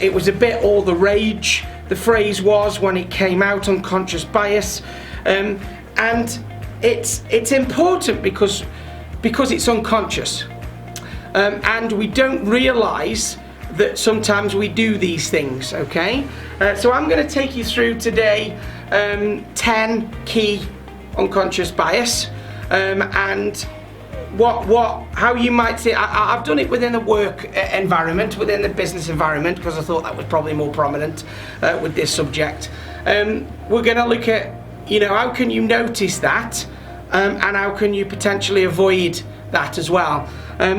it was a bit all the rage, the phrase was, when it came out, unconscious bias. And it's important because it's unconscious. And we don't realise that sometimes we do these things, okay? So I'm going to take you through today 10 key unconscious bias, and how you might see. I've done it within the work environment, within the business environment, because I thought that was probably more prominent with this subject. We're going to look at, how can you notice that, and how can you potentially avoid that as well.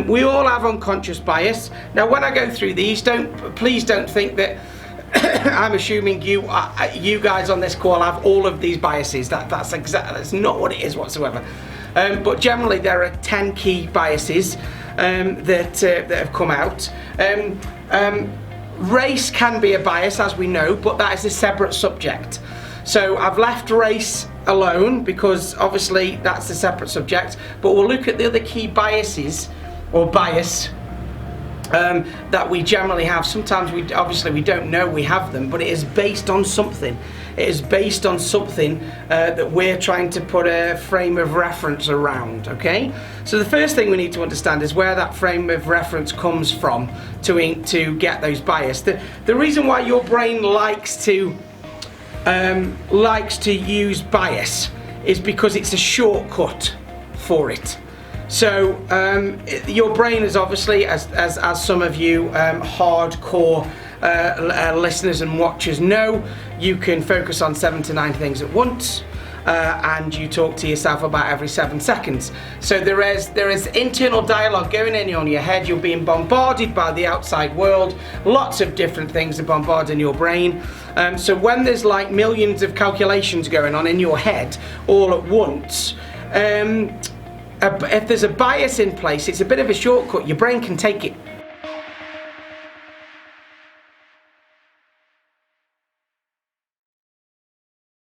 We all have unconscious bias. Now, when I go through these, please don't think that I'm assuming you guys on this call have all of these biases. That's not what it is whatsoever. But generally, there are 10 key biases that have come out. Race can be a bias, as we know, but that is a separate subject. So I've left race alone because obviously that's a separate subject. But we'll look at the other key biases or bias that we generally have. Sometimes we don't know we have them, but it is based on something. It is based on something that we're trying to put a frame of reference around, okay? So the first thing we need to understand is where that frame of reference comes from to get those bias. The reason why your brain likes to use bias is because it's a shortcut for it. So your brain is obviously, as some of you hardcore listeners and watchers know, you can focus on 7 to 9 things at once, and you talk to yourself about every 7 seconds. So there is internal dialogue going on in your head. You're being bombarded by the outside world. Lots of different things are bombarding your brain. So when there's like millions of calculations going on in your head all at once, if there's a bias in place, it's a bit of a shortcut. Your brain can take it